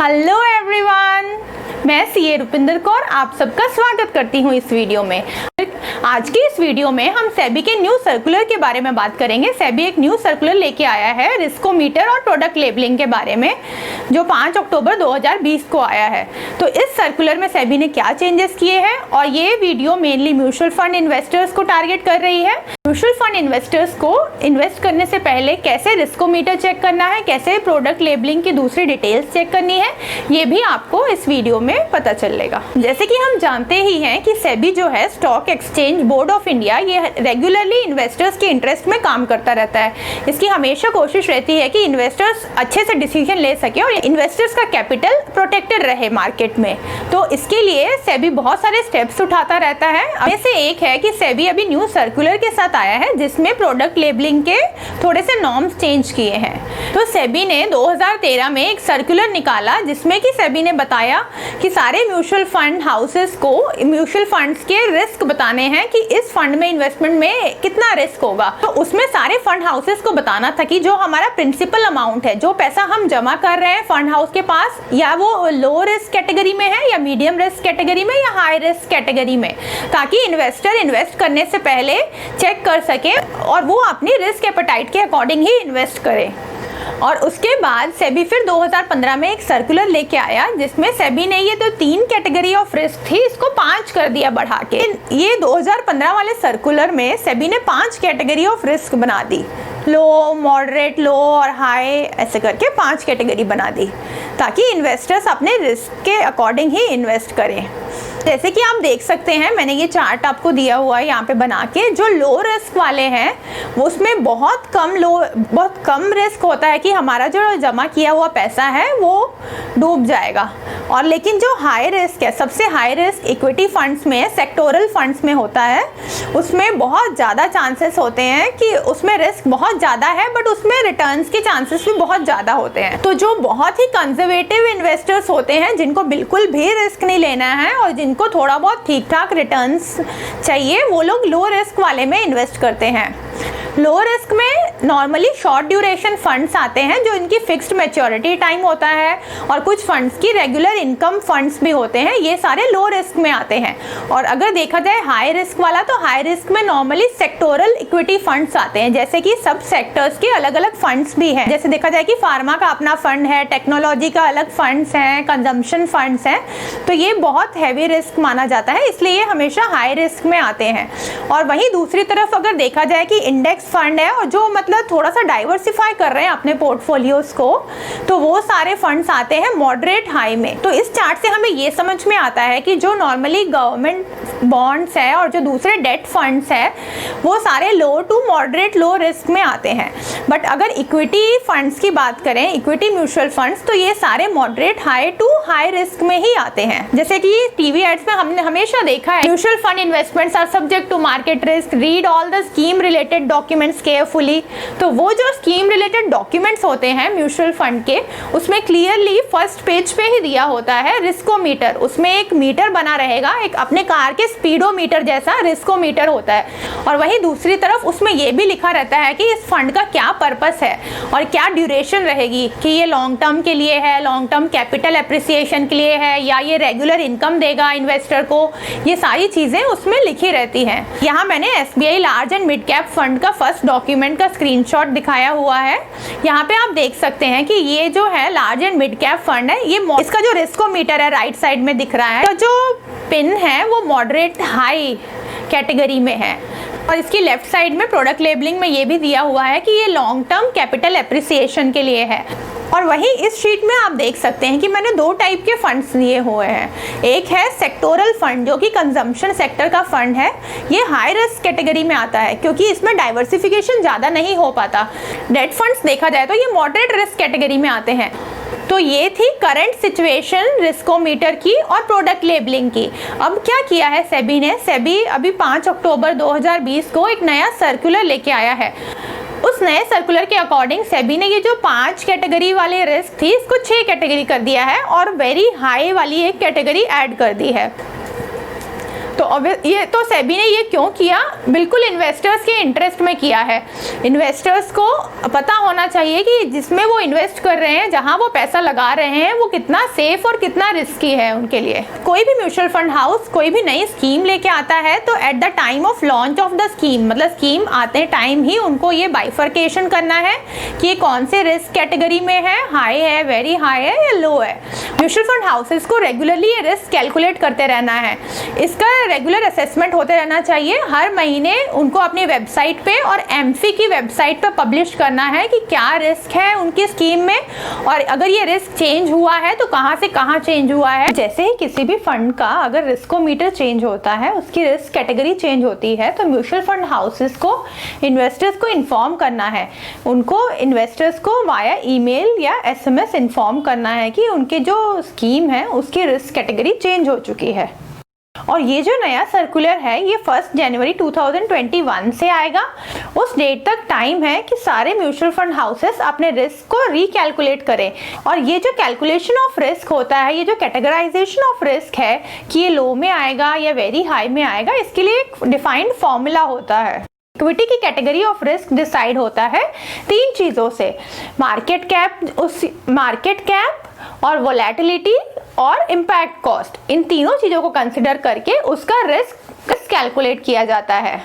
Hello everyone, मैं CA Rupinder Kaur आप सबका स्वागत करती हूँ इस वीडियो में। आज की इस वीडियो में हम सेबी के न्यू सर्कुलर के बारे में बात करेंगे। सेबी एक न्यू सर्कुलर लेके आया है रिस्कोमीटर और प्रोडक्ट लेबलिंग के बारे में, जो 5 अक्टूबर 2020 को आया है। तो इस सर्कुलर में सेबी ने क्या चेंजेस किए हैं, और ये video mainly mutual fund investors को टारगेट कर रही है। म्यूचुअल फंड इन्वेस्टर्स को इन्वेस्ट करने से पहले कैसे रिस्कोमीटर चेक करना है, कैसे प्रोडक्ट लेबलिंग की दूसरी डिटेल्स चेक करनी है, ये भी आपको इस वीडियो में पता चलेगा। जैसे कि हम जानते ही हैं कि सेबी जो है stock exchange board of India, ये रेगुलरली इन्वेस्टर्स के इंटरेस्ट में काम करता रहता है। इसकी हमेशा कोशिश रहती है कि इन्वेस्टर्स अच्छे से डिसीजन ले सके और इन्वेस्टर्स का कैपिटल प्रोटेक्टेड रहे मार्केट में। तो इसके लिए सेबी बहुत सारे स्टेप्स उठाता रहता है। में से एक है कि सेबी अभी न्यू सर्कुलर के साथ आया है जिसमें प्रोडक्ट लेबलिंग के थोड़े से नॉर्म्स चेंज किए हैं। तो सेबी ने 2013 में एक सर्कुलर निकाला जिसमें कि सेबी ने बताया कि सारे म्यूचुअल फंड हाउसेस को म्यूचुअल फंड्स के रिस्क बताने हैं कि इस फंड में इन्वेस्टमेंट में कितना रिस्क होगा। तो उसमें सारे फंड हाउसेस को बताना था कि जो हमारा प्रिंसिपल अमाउंट है, जो पैसा हम जमा कर रहे हैं फंड हाउस के पास, या वो लो रिस्क कैटेगरी में है या मीडियम रिस्क कैटेगरी में या हाई रिस्क कैटेगरी में, ताकि इन्वेस्टर इन्वेस्ट करने से पहले चेक कर सके और वो अपनी रिस्क एपेटाइट के अकॉर्डिंग ही इन्वेस्ट करे। और उसके बाद सेबी फिर 2015 में एक सर्कुलर लेके आया जिसमें सेबी ने ये जो 3 कैटेगरी ऑफ रिस्क थी इसको 5 कर दिया बढ़ा के। ये 2015 वाले सर्कुलर में सेबी ने 5 कैटेगरी ऑफ रिस्क बना दी, लो, मॉडरेट, लो और हाई, ऐसे करके 5 कैटेगरी बना दी ताकि इन्वेस्टर्स अपने रिस्क के अकॉर्डिंग ही इन्वेस्ट करें। जैसे कि आप देख सकते हैं, मैंने ये चार्ट आपको दिया हुआ है यहाँ पे बना के। जो लो रिस्क वाले हैं वो उसमें बहुत कम रिस्क होता है कि हमारा जो जमा किया हुआ पैसा है वो डूब जाएगा। और लेकिन जो हाई रिस्क है, सबसे हाई रिस्क इक्विटी फंड्स में, सेक्टोरल फंड्स में होता है, उसमें बहुत ज़्यादा चांसेस होते हैं कि उसमें रिस्क बहुत ज़्यादा है बट उसमें रिटर्न्स के चांसेस भी बहुत ज़्यादा होते हैं। तो जो बहुत ही कंजर्वेटिव इन्वेस्टर्स होते हैं जिनको बिल्कुल भी रिस्क नहीं लेना है और जिनको थोड़ा बहुत ठीक ठाक रिटर्न्स चाहिए, वो लोग लो रिस्क वाले में इन्वेस्ट करते हैं। लो रिस्क में नॉर्मली शॉर्ट ड्यूरेशन फंड्स आते हैं जो इनकी फिक्स्ड मैच्योरिटी टाइम होता है, और कुछ फंड्स की रेगुलर इनकम फंड्स भी होते हैं, ये सारे लो रिस्क में आते हैं। और अगर देखा जाए हाई रिस्क वाला, तो हाई रिस्क में नॉर्मली सेक्टोरल इक्विटी फंड्स आते हैं, जैसे कि सब सेक्टर्स के अलग अलग फंड्स भी हैं। जैसे देखा जाए कि फार्मा का अपना फंड है, टेक्नोलॉजी का अलग फंड्स हैं, कंजम्पशन फंड्स हैं, तो ये बहुत हैवी रिस्क माना जाता है, इसलिए ये हमेशा हाई रिस्क में आते हैं। और वहीं दूसरी तरफ अगर देखा जाए कि इंडेक्स फंड है और जो मतलब थोड़ा सा डाइवर्सिफाई कर रहे हैं अपने पोर्टफोलियोज को, तो वो सारे फंड्स आते हैं मॉडरेट हाई में। तो इस चार्ट से हमें ये समझ में आता है कि जो नॉर्मली गवर्नमेंट बॉन्ड्स है और जो दूसरे डेट फंड्स है वो सारे लो टू मॉडरेट लो रिस्क में आते हैं। बट अगर इक्विटी फंड्स की बात करें, इक्विटी म्यूचुअल फंड्स, तो ये सारे moderate high to high risk में ही आते हैं। जैसे कि टीवी एड्स में हमने हमेशा देखा है, mutual fund investments are subject to market risk, read all the scheme related documents carefully. तो वो जो स्कीम रिलेटेड डॉक्यूमेंट्स होते हैं म्यूचुअल फंड के, उसमें क्लियरली फर्स्ट पेज पे ही दिया होता है रिस्कोमीटर। उसमें एक मीटर बना रहेगा, एक अपने कार के स्पीडोमीटर जैसा रिस्कोमीटर होता है। और वहीं दूसरी तरफ उसमें ये भी लिखा रहता है कि इस फंड का क्या पर्पस है और क्या ड्यूरेशन रहेगी, कि ये लॉन्ग टर्म के लिए है, लॉन्ग टर्म कैपिटल एप्रिसिएशन के लिए है, या ये रेगुलर इनकम देगा इन्वेस्टर को। ये सारी चीजें उसमें लिखी रहती हैं। यहाँ मैंने SBI large and mid cap fund का फर्स्ट डॉक्यूमेंट का स्क्रीनशॉट दिखाया हुआ है। यहाँ पे आप देख सकते हैं कि ये जो है large and mid cap fund है, ये इसका जो रिस्कोमीटर है राइट साइड में दिख रहा है, तो जो पिन है वो मॉडरेट हाई कैटेगरी में है। और इसकी लेफ्ट साइड में प्रोडक्ट लेबलिंग में ये भी दिया हुआ है कि ये लॉन्ग टर्म कैपिटल एप्रिसिएशन के लिए है। और वहीं इस शीट में आप देख सकते हैं कि मैंने 2 टाइप के फंड्स दिए हुए हैं। एक है सेक्टोरल फंड जो कि कंजम्पशन सेक्टर का फंड है, ये हाई रिस्क कैटेगरी में आता है क्योंकि इसमें डाइवर्सिफिकेशन ज़्यादा नहीं हो पाता। डेट फंड्स देखा जाए तो ये मॉडरेट रिस्क कैटेगरी में आते हैं। तो ये थी करंट सिचुएशन रिस्कोमीटर की और प्रोडक्ट लेबलिंग की। अब क्या किया है सेबी ने, सेबी अभी 5 अक्टूबर 2020 को एक नया सर्कुलर लेके आया है। उस नए सर्कुलर के अकॉर्डिंग सेबी ने ये जो 5 कैटेगरी वाले रिस्क थी इसको 6 कैटेगरी कर दिया है और वेरी हाई वाली एक कैटेगरी ऐड कर दी है। ये तो सेबी ने ये क्यों किया? बिल्कुल इन्वेस्टर्स के इंटरेस्ट में किया है। इन्वेस्टर्स को पता होना चाहिए कि जिसमें वो इन्वेस्ट कर रहे हैं, जहां वो पैसा लगा रहे हैं, वो कितना सेफ और कितना रिस्की है उनके लिए। कोई भी म्यूचुअल फंड हाउस कोई भी नई स्कीम लेके आता है तो at the time of launch of the scheme, मतलब स्कीम आते टाइम ही उनको ये बाइफर्केशन करना है कि ये कौन से रिस्क कैटेगरी में है, हाई है, वेरी हाई है या लो है। म्यूचुअल फंड हाउसेस को रेगुलरली ये रिस्क कैलकुलेट करते रहना है। इसका रेगुलर असेसमेंट होते रहना चाहिए। हर महीने उनको अपनी वेबसाइट पे और एमफी की वेबसाइट पे पब्लिश करना है कि क्या रिस्क है उनकी स्कीम में, और अगर ये रिस्क चेंज हुआ है तो कहाँ से कहाँ चेंज हुआ है। जैसे ही किसी भी फंड का अगर रिस्कोमीटर चेंज होता है, उसकी रिस्क कैटेगरी चेंज होती है, तो म्यूचुअल फंड हाउसेस को इन्वेस्टर्स को इन्फॉर्म करना है। उनको इन्वेस्टर्स को वाया ईमेल या एसएमएस इन्फॉर्म करना है कि उनके जो स्कीम है उसकी रिस्क कैटेगरी चेंज हो चुकी है। और ये जो नया सर्कुलर है ये 1 जनवरी 2021 से आएगा। उस डेट तक टाइम है कि सारे म्यूचुअल फंड हाउसेस अपने रिस्क को रिकैलकुलेट करें। और ये जो कैलकुलेशन ऑफ रिस्क होता है, ये जो कैटेगराइजेशन ऑफ रिस्क है कि ये लो में आएगा या वेरी हाई में आएगा, इसके लिए एक डिफाइंड फॉर्मूला होता है। इक्विटी की कैटेगरी ऑफ रिस्क डिसाइड होता है 3 चीज़ों से, मार्केट कैप और वोलेटिलिटी और इम्पैक्ट कॉस्ट। इन तीनों चीज़ों को कंसिडर करके उसका रिस्क कैलकुलेट किया जाता है।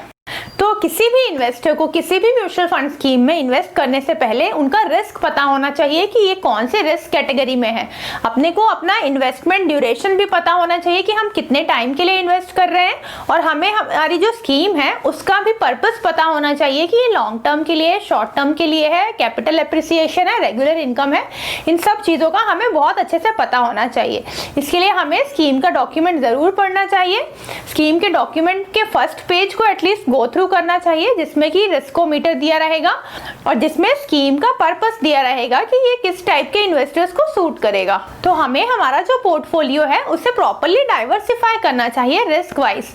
तो किसी भी इन्वेस्टर को किसी भी म्यूचुअल फंड स्कीम में इन्वेस्ट करने से पहले उनका रिस्क पता होना चाहिए कि ये कौन से रिस्क कैटेगरी में है। अपने को अपना इन्वेस्टमेंट ड्यूरेशन भी पता होना चाहिए कि हम कितने टाइम के लिए इन्वेस्ट कर रहे हैं, और हमें हमारी जो स्कीम है उसका भी पर्पस पता होना चाहिए कि ये लॉन्ग टर्म के लिए, शॉर्ट टर्म के लिए है, कैपिटल एप्रिसिएशन है, रेगुलर इनकम है। इन सब चीज़ों का हमें बहुत अच्छे से पता होना चाहिए। इसके लिए हमें स्कीम का डॉक्यूमेंट ज़रूर पढ़ना चाहिए। स्कीम के डॉक्यूमेंट के फर्स्ट पेज को एटलीस्ट गो थ्रू करना चाहिए, जिसमें कि रिस्कोमीटर दिया रहेगा और जिसमें स्कीम का पर्पस दिया रहेगा कि ये किस टाइप के इन्वेस्टर्स को सूट करेगा। तो हमें हमारा जो पोर्टफोलियो है उसे प्रॉपर्ली डाइवर्सिफाई करना चाहिए रिस्क वाइज।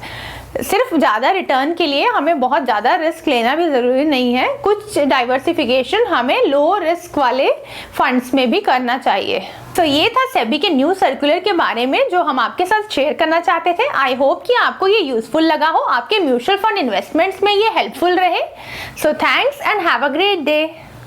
सिर्फ ज़्यादा रिटर्न के लिए हमें बहुत ज़्यादा रिस्क लेना भी ज़रूरी नहीं है। कुछ डाइवर्सिफिकेशन हमें लो रिस्क वाले फंड्स में भी करना चाहिए। तो ये था सेबी के न्यू सर्कुलर के बारे में जो हम आपके साथ शेयर करना चाहते थे। आई होप कि आपको ये यूजफुल लगा हो, आपके म्यूचुअल फंड इन्वेस्टमेंट्स में ये हेल्पफुल रहे। So thanks and have a great day.